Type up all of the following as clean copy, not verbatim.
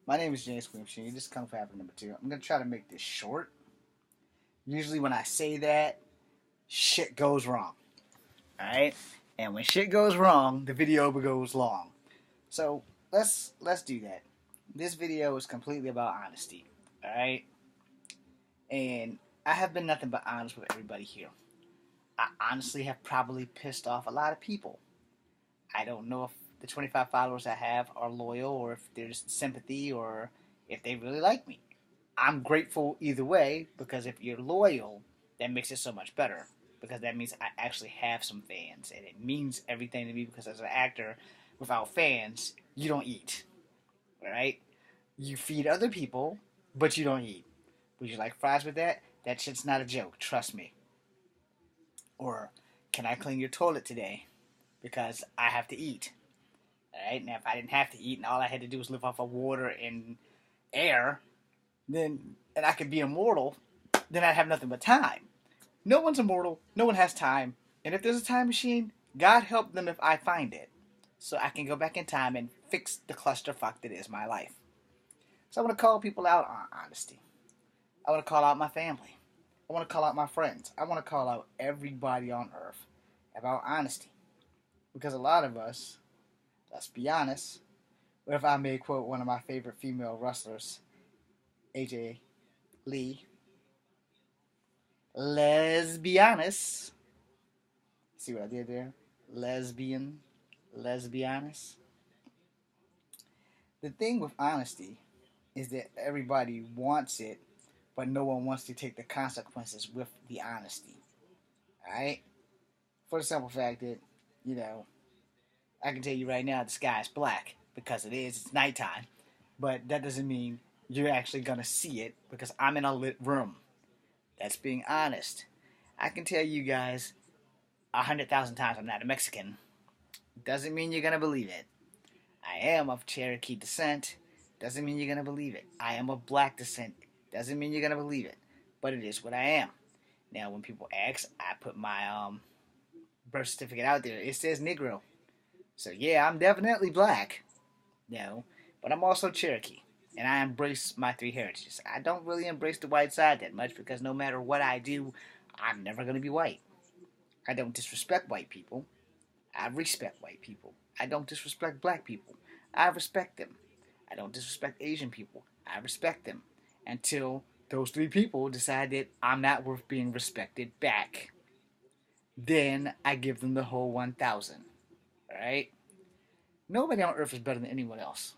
My name is James Queen. This is Kung Fu Happening number 2. I'm going to try to make this short. Usually when I say that, shit goes wrong. Alright? And when shit goes wrong, the video goes long. So let's do that. This video is completely about honesty. Alright? And I have been nothing but honest with everybody here. I honestly have probably pissed off a lot of people. I don't know if the 25 followers I have are loyal or if there's sympathy or if they really like me. I'm grateful either way because if you're loyal, that makes it so much better because that means I actually have some fans and it means everything to me because as an actor, without fans, you don't eat. Right? You feed other people, but you don't eat. Would you like fries with that? That shit's not a joke, trust me. Or can I clean your toilet today? Because I have to eat. Alright? Now if I didn't have to eat and all I had to do was live off of water and air, then and I could be immortal, then I'd have nothing but time. No one's immortal, no one has time, and if there's a time machine, God help them if I find it. So I can go back in time and fix the clusterfuck that is my life. So I want to call people out on honesty. I want to call out my family. I want to call out my friends. I want to call out everybody on earth about honesty. Because a lot of us, let's be honest, if I may quote one of my favorite female wrestlers, AJ Lee, let's be honest. See what I did there? Lesbian. Let's be honest. The thing with honesty is that everybody wants it, but no one wants to take the consequences with the honesty. Alright? For the simple fact that, you know, I can tell you right now the sky is black because it is, it's nighttime. But that doesn't mean you're actually gonna see it because I'm in a lit room. That's being honest. I can tell you guys 100,000 times I'm not a Mexican. Doesn't mean you're gonna believe it. I am of Cherokee descent. Doesn't mean you're gonna believe it. I am of black descent. Doesn't mean you're gonna believe it. But it is what I am. Now when people ask, I put my birth certificate out there. It says Negro. So yeah, I'm definitely black. No. But I'm also Cherokee. And I embrace my three heritages. I don't really embrace the white side that much because no matter what I do, I'm never going to be white. I don't disrespect white people. I respect white people. I don't disrespect black people. I respect them. I don't disrespect Asian people. I respect them. Until those three people decide that I'm not worth being respected back. Then I give them the whole 1,000. Alright? Nobody on earth is better than anyone else.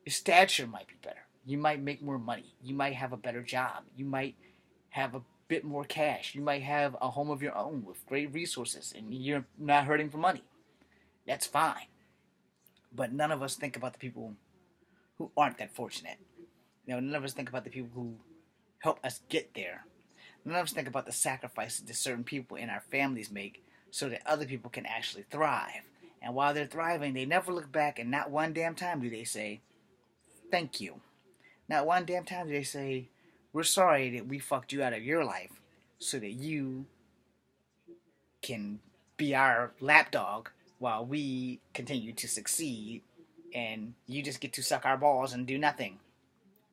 Your stature might be better. You might make more money. You might have a better job. You might have a bit more cash. You might have a home of your own with great resources and you're not hurting for money. That's fine. But none of us think about the people who aren't that fortunate. You know, none of us think about the people who help us get there. None of us think about the sacrifices that certain people in our families make so that other people can actually thrive. And while they're thriving, they never look back and not one damn time do they say, thank you. Not one damn time do they say, we're sorry that we fucked you out of your life so that you can be our lapdog while we continue to succeed and you just get to suck our balls and do nothing.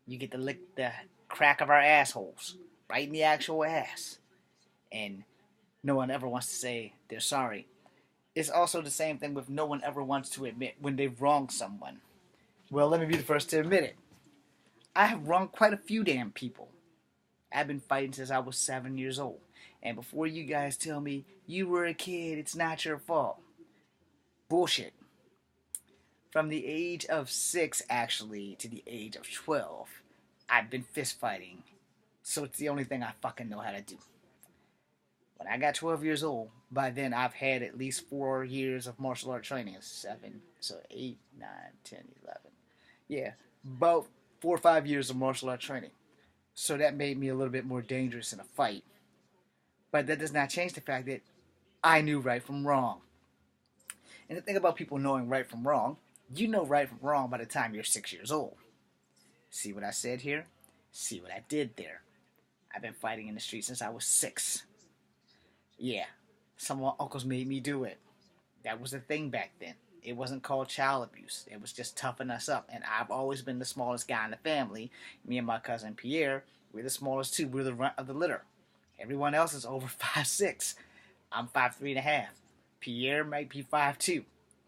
You get to lick the crack of our assholes right in the actual ass. And no one ever wants to say they're sorry. It's also the same thing with no one ever wants to admit when they've wronged someone. Well, let me be the first to admit it. I have wronged quite a few damn people. I've been fighting since I was 7 years old. And before you guys tell me, you were a kid, it's not your fault. Bullshit. From the age of 6, actually, to the age of 12, I've been fist fighting. So it's the only thing I fucking know how to do. When I got 12 years old, by then I've had at least 4 years of martial art training. 7, so 8, 9, 10, 11. Yeah, about 4 or 5 years of martial art training. So that made me a little bit more dangerous in a fight. But that does not change the fact that I knew right from wrong. And the thing about people knowing right from wrong, you know right from wrong by the time you're 6 years old. See what I said here? See what I did there? I've been fighting in the street since I was 6. Yeah, some of my uncles made me do it. That was the thing back then. It wasn't called child abuse. It was just toughing us up. And I've always been the smallest guy in the family. Me and my cousin Pierre, we're the smallest too. We're the runt of the litter. Everyone else is over 5'6". I'm 5'3.5". Pierre might be 5'2".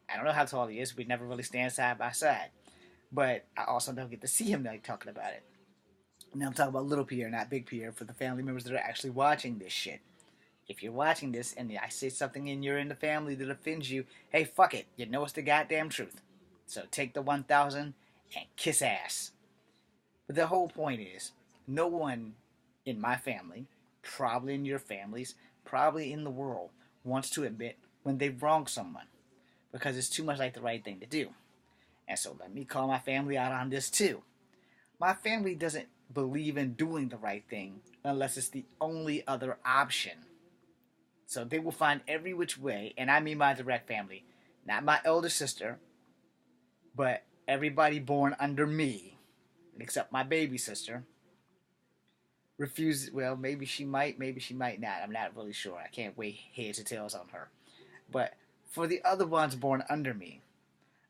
I don't know how tall he is. We never really stand side by side. But I also don't get to see him like talking about it. Now I'm talking about little Pierre, not big Pierre, for the family members that are actually watching this shit. If you're watching this and I say something and you're in the family that offends you, hey, fuck it. You know it's the goddamn truth. So take the 1,000 and kiss ass. But the whole point is, no one in my family, probably in your families, probably in the world, wants to admit when they've wronged someone. Because it's too much like the right thing to do. And so let me call my family out on this too. My family doesn't believe in doing the right thing unless it's the only other option. So they will find every which way, and I mean my direct family, not my elder sister, but everybody born under me, except my baby sister, refuses. Well, maybe she might not. I'm not really sure. I can't weigh heads or tails on her. But for the other ones born under me,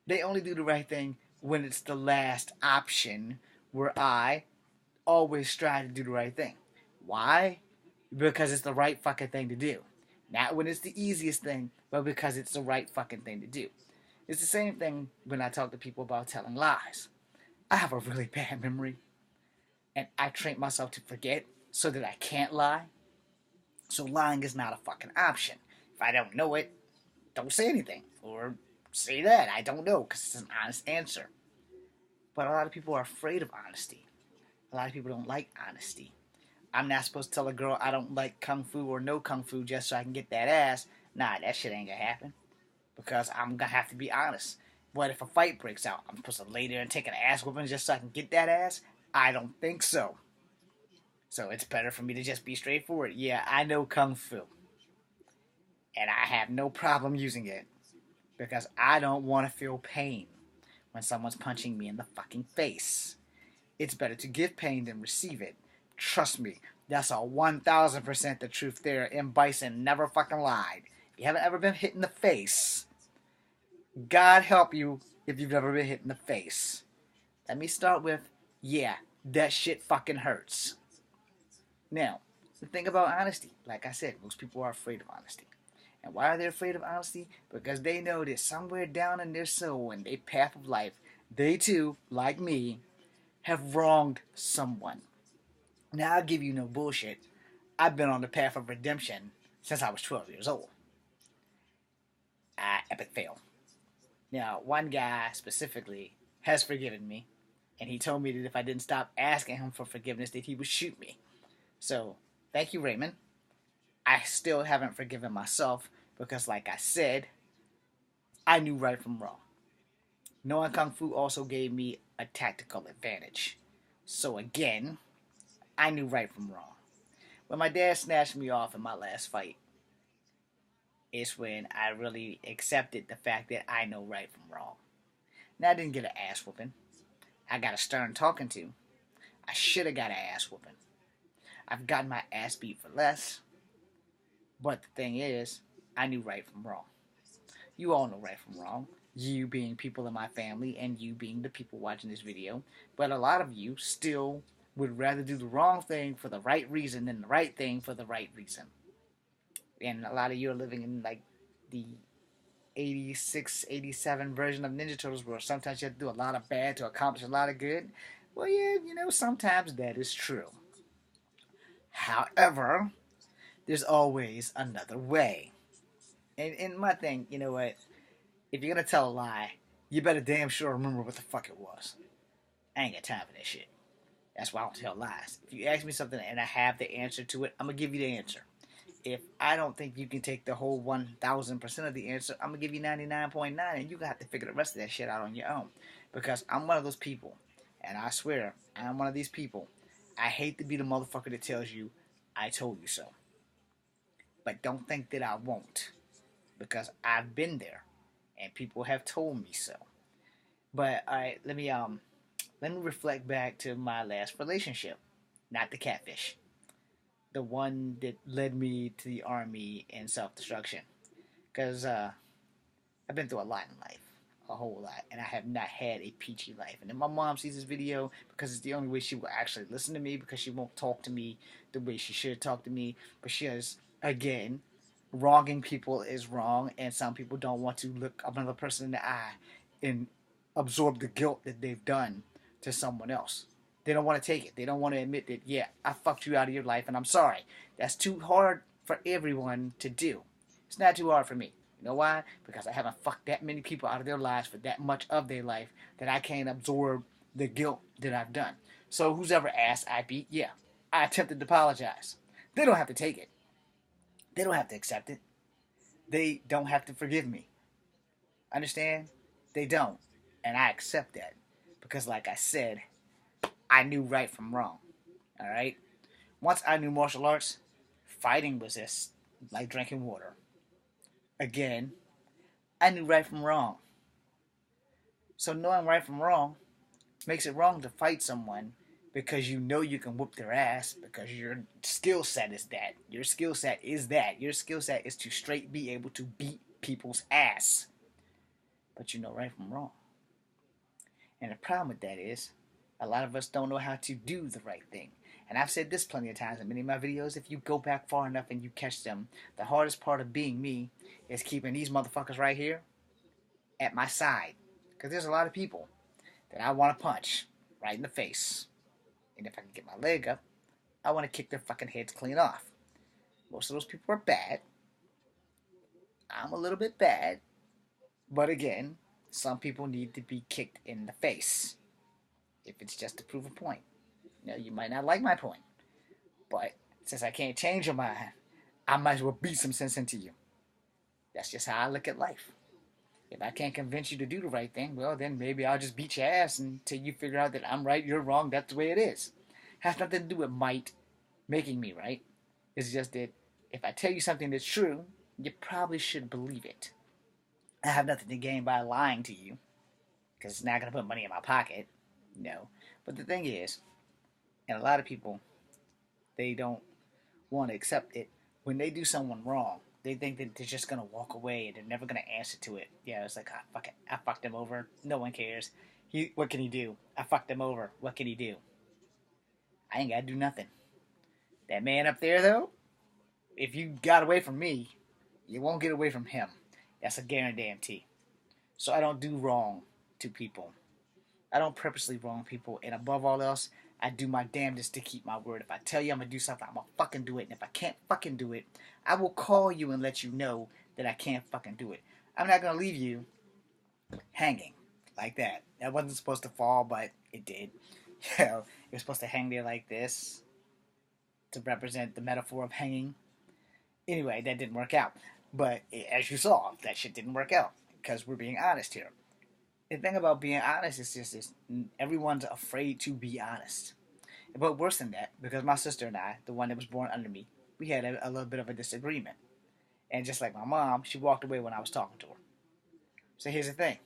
they only do the right thing when it's the last option, where I always strive to do the right thing. Why? Because it's the right fucking thing to do. Not when it's the easiest thing, but because it's the right fucking thing to do. It's the same thing when I talk to people about telling lies. I have a really bad memory, and I train myself to forget so that I can't lie. So lying is not a fucking option. If I don't know it, don't say anything. Or say that, I don't know, because it's an honest answer. But a lot of people are afraid of honesty. A lot of people don't like honesty. I'm not supposed to tell a girl I don't like kung fu or no kung fu just so I can get that ass. Nah, that shit ain't gonna happen. Because I'm gonna have to be honest. What if a fight breaks out? I'm supposed to lay there and take an ass whooping just so I can get that ass? I don't think so. So it's better for me to just be straightforward. Yeah, I know kung fu. And I have no problem using it. Because I don't want to feel pain when someone's punching me in the fucking face. It's better to give pain than receive it. Trust me, that's a 1,000% the truth there. M. Bison never fucking lied. If you haven't ever been hit in the face, God help you if you've never been hit in the face. Let me start with, yeah, that shit fucking hurts. Now, the thing about honesty, like I said, most people are afraid of honesty. And why are they afraid of honesty? Because they know that somewhere down in their soul, in their path of life, they too, like me, have wronged someone. Now, I'll give you no bullshit. I've been on the path of redemption since I was 12 years old. Epic fail. Now, one guy specifically has forgiven me, and he told me that if I didn't stop asking him for forgiveness, that he would shoot me. So, thank you, Raymond. I still haven't forgiven myself because, like I said, I knew right from wrong. Knowing Kung Fu also gave me a tactical advantage. So again, I knew right from wrong. When my dad snatched me off in my last fight, is when I really accepted the fact that I know right from wrong. Now, I didn't get an ass whooping. I got a stern talking to. I should have got an ass whooping. I've gotten my ass beat for less. But the thing is, I knew right from wrong. You all know right from wrong. You being people in my family and you being the people watching this video. But a lot of you still would rather do the wrong thing for the right reason than the right thing for the right reason. And a lot of you are living in like the 86, 87 version of Ninja Turtles where sometimes you have to do a lot of bad to accomplish a lot of good. Well, yeah, sometimes that is true. However, there's always another way. And my thing, you know what? If you're gonna tell a lie, you better damn sure remember what the fuck it was. I ain't got time for that shit. That's why I don't tell lies. If you ask me something and I have the answer to it, I'm gonna give you the answer. If I don't think you can take the whole 1,000% of the answer, I'm gonna give you 99.9, and you gonna have to figure the rest of that shit out on your own. Because I'm one of those people, and I swear, I'm one of these people. I hate to be the motherfucker that tells you, I told you so. But don't think that I won't. Because I've been there. And people have told me so. But, alright, let me reflect back to my last relationship. Not the catfish. The one that led me to the army and self-destruction. Because, I've been through a lot in life. a whole lot, and I have not had a peachy life. And then my mom sees this video because it's the only way she will actually listen to me, because she won't talk to me the way she should talk to me. But she has, again, wronging people is wrong, and some people don't want to look another person in the eye and absorb the guilt that they've done to someone else. They don't want to take it. They don't want to admit that, yeah, I fucked you out of your life and I'm sorry. That's too hard for everyone to do. It's not too hard for me. You know why? Because I haven't fucked that many people out of their lives for that much of their life that I can't absorb the guilt that I've done. So who's ever asked I beat, yeah, I attempted to apologize. They don't have to take it. They don't have to accept it. They don't have to forgive me. Understand? They don't. And I accept that. Because like I said, I knew right from wrong. Alright? Once I knew martial arts, fighting was just like drinking water. Again, I knew right from wrong. So knowing right from wrong makes it wrong to fight someone because you know you can whoop their ass, because your skill set is that. Your skill set is that. Your skill set is to straight be able to beat people's ass. But you know right from wrong. And the problem with that is, a lot of us don't know how to do the right thing. And I've said this plenty of times in many of my videos, if you go back far enough and you catch them, the hardest part of being me is keeping these motherfuckers right here at my side. Because there's a lot of people that I want to punch right in the face. And if I can get my leg up, I want to kick their fucking heads clean off. Most of those people are bad. I'm a little bit bad. But again, some people need to be kicked in the face. If it's just to prove a point. You know, you might not like my point. But since I can't change your mind, I might as well beat some sense into you. That's just how I look at life. If I can't convince you to do the right thing, well, then maybe I'll just beat your ass until you figure out that I'm right, you're wrong, that's the way it is. Has nothing to do with might making me right. It's just that if I tell you something that's true, you probably should believe it. I have nothing to gain by lying to you, because it's not going to put money in my pocket. No. But the thing is, and a lot of people, they don't want to accept it. When they do someone wrong, they think that they're just going to walk away and they're never going to answer to it. Yeah, it's like, fuck it. I fucked him over. No one cares. What can he do? I fucked him over. What can he do? I ain't got to do nothing. That man up there, though, if you got away from me, you won't get away from him. That's a guarantee. So I don't do wrong to people. I don't purposely wrong people. And above all else, I do my damnedest to keep my word. If I tell you I'm going to do something, I'm going to fucking do it. And if I can't fucking do it, I will call you and let you know that I can't fucking do it. I'm not going to leave you hanging like that. That wasn't supposed to fall, but it did. You know, it was supposed to hang there like this to represent the metaphor of hanging. Anyway, that didn't work out. But as you saw, that shit didn't work out because we're being honest here. The thing about being honest is just this: everyone's afraid to be honest. But worse than that, because my sister and I, the one that was born under me, we had a little bit of a disagreement. And just like my mom, she walked away when I was talking to her. So here's the thing.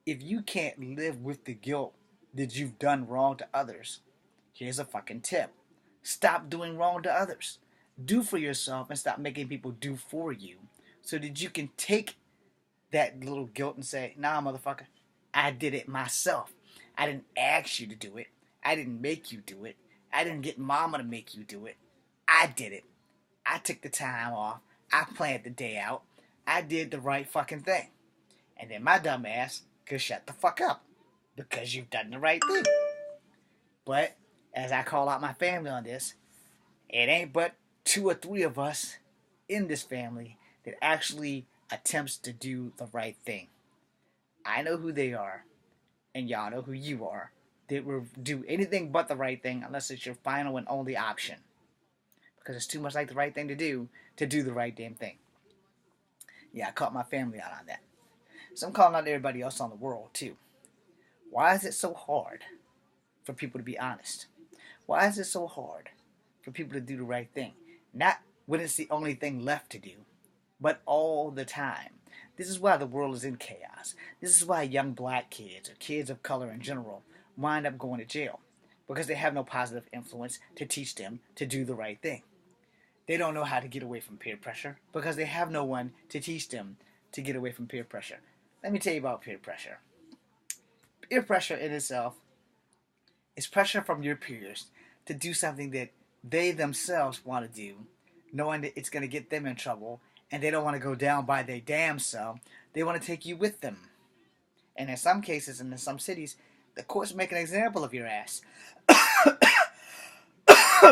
If you can't live with the guilt that you've done wrong to others, here's a fucking tip. Stop doing wrong to others. Do for yourself and stop making people do for you, so that you can take that little guilt and say, nah, motherfucker, I did it myself. I didn't ask you to do it. I didn't make you do it. I didn't get mama to make you do it. I did it. I took the time off. I planned the day out. I did the right fucking thing. And then my dumb ass could shut the fuck up because you've done the right thing. But as I call out my family on this, it ain't but 2 or 3 of us in this family that actually attempts to do the right thing. I know who they are, and y'all know who you are. That will do anything but the right thing unless it's your final and only option. Because it's too much like the right thing to do the right damn thing. Yeah, I caught my family out on that. So I'm calling out everybody else on the world too. Why is it so hard for people to be honest? Why is it so hard for people to do the right thing? Not when it's the only thing left to do, but all the time. This is why the world is in chaos. This is why young black kids, or kids of color in general, wind up going to jail. Because they have no positive influence to teach them to do the right thing. They don't know how to get away from peer pressure because they have no one to teach them to get away from peer pressure. Let me tell you about peer pressure. Peer pressure in itself is pressure from your peers to do something that they themselves want to do, knowing that it's going to get them in trouble, and they don't want to go down by their damn self. They want to take you with them. And in some cases, and in some cities, the courts make an example of your ass.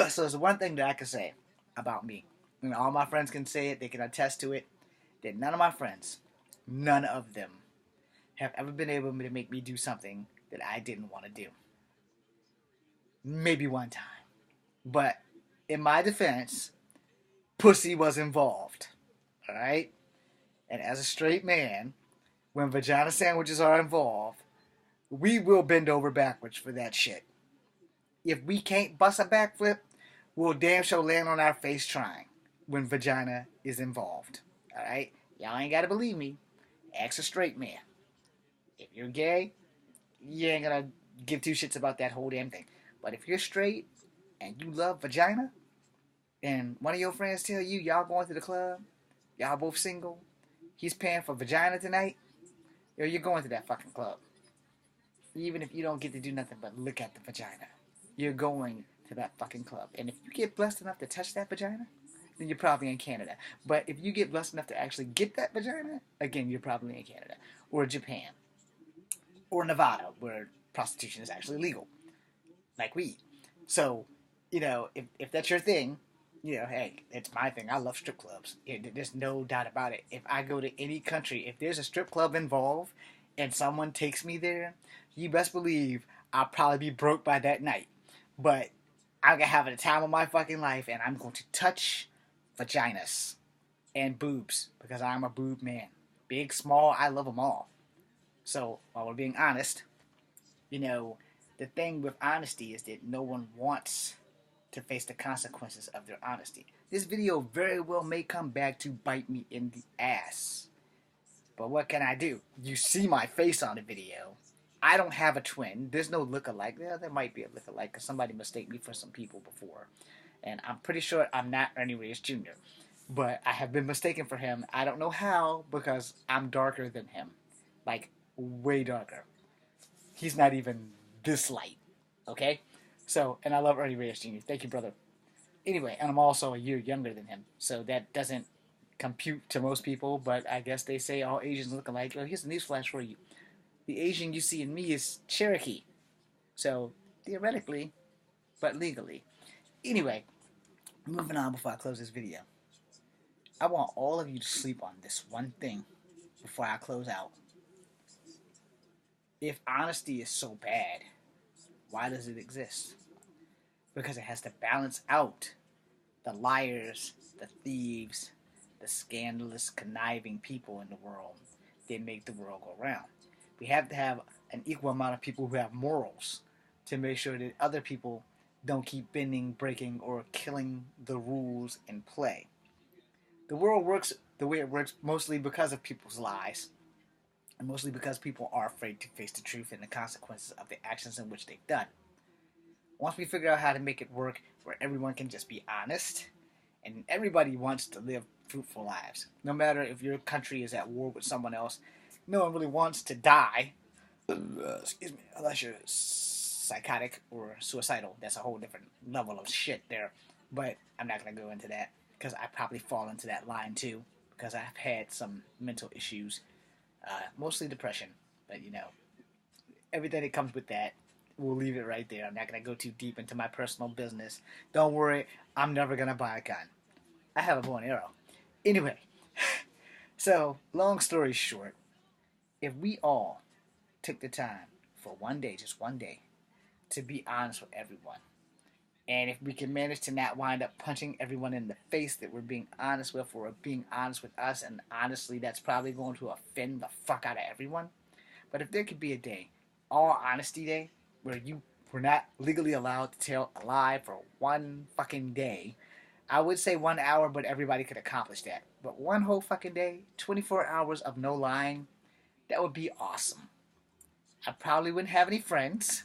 So there's one thing that I can say about me. You know, all my friends can say it, they can attest to it, that none of my friends, none of them, have ever been able to make me do something that I didn't want to do. Maybe one time. But in my defense, pussy was involved. Alright? And as a straight man, when vagina sandwiches are involved, we will bend over backwards for that shit. If we can't bust a backflip, we'll damn sure land on our face trying when vagina is involved. Alright? Y'all ain't gotta believe me. Ask a straight man. If you're gay, you ain't gonna give two shits about that whole damn thing. But if you're straight and you love vagina, and one of your friends tell you y'all going to the club, y'all both single, he's paying for vagina tonight, yo, you're going to that fucking club. Even if you don't get to do nothing but look at the vagina, you're going to that fucking club. And if you get blessed enough to touch that vagina, then you're probably in Canada. But if you get blessed enough to actually get that vagina, again, you're probably in Canada. Or Japan. Or Nevada, where prostitution is actually legal. Like weed. So, you know, if that's your thing, you know, hey, it's my thing. I love strip clubs. There's no doubt about it. If I go to any country, if there's a strip club involved and someone takes me there, you best believe I'll probably be broke by that night. But I'm going to have the time of my fucking life, and I'm going to touch vaginas and boobs because I'm a boob man. Big, small, I love them all. So, while we're being honest, you know, the thing with honesty is that no one wants to face the consequences of their honesty. This video very well may come back to bite me in the ass. But what can I do? You see my face on the video. I don't have a twin. There's no look-alike. Yeah, there might be a look-alike because somebody mistaken me for some people before. And I'm pretty sure I'm not Ernie Reyes Jr. But I have been mistaken for him. I don't know how because I'm darker than him. Like, way darker. He's not even this light. Okay? So, and I love Ernie Reyes Jr. Thank you, brother. Anyway, and I'm also a year younger than him. So that doesn't compute to most people, but I guess they say all Asians look alike. Well, here's a newsflash for you. The Asian you see in me is Cherokee. So, theoretically, but legally. Anyway, moving on before I close this video. I want all of you to sleep on this one thing before I close out. If honesty is so bad, why does it exist? Because it has to balance out the liars, the thieves, the scandalous, conniving people in the world that make the world go round. We have to have an equal amount of people who have morals to make sure that other people don't keep bending, breaking, or killing the rules in play. The world works the way it works mostly because of people's lies, and mostly because people are afraid to face the truth and the consequences of the actions in which they've done. Once we figure out how to make it work where everyone can just be honest, and everybody wants to live fruitful lives, no matter if your country is at war with someone else, no one really wants to die, excuse me, unless you're psychotic or suicidal. That's a whole different level of shit there, but I'm not going to go into that, because I probably fall into that line too, because I've had some mental issues, mostly depression, but you know, everything that comes with that, we'll leave it right there. I'm not going to go too deep into my personal business. Don't worry, I'm never going to buy a gun. I have a bow and arrow. Anyway, so, long story short, if we all took the time for one day, just one day, to be honest with everyone, and if we can manage to not wind up punching everyone in the face that we're being honest with, or being honest with us, and honestly, that's probably going to offend the fuck out of everyone. But if there could be a day, all honesty day, where you were not legally allowed to tell a lie for one fucking day, I would say 1 hour, but everybody could accomplish that. But one whole fucking day, 24 hours of no lying, that would be awesome. I probably wouldn't have any friends,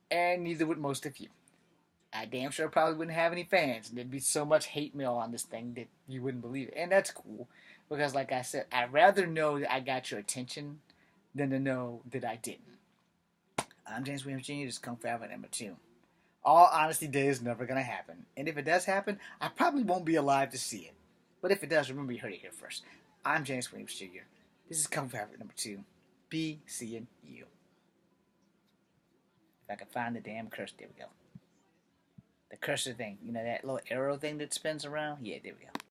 and neither would most of you. I damn sure probably wouldn't have any fans, and there'd be so much hate mail on this thing that you wouldn't believe it. And that's cool. Because, like I said, I'd rather know that I got your attention than to know that I didn't. I'm James Williams Jr. This is Kung Fu Alpha number 2. All Honesty Day is never going to happen. And if it does happen, I probably won't be alive to see it. But if it does, remember you heard it here first. I'm James Williams Jr. This is Kung Fu Alpha number 2. Be seeing you. If I can find the damn curse, there we go. The cursor thing. You know that little arrow thing that spins around? Yeah, there we go.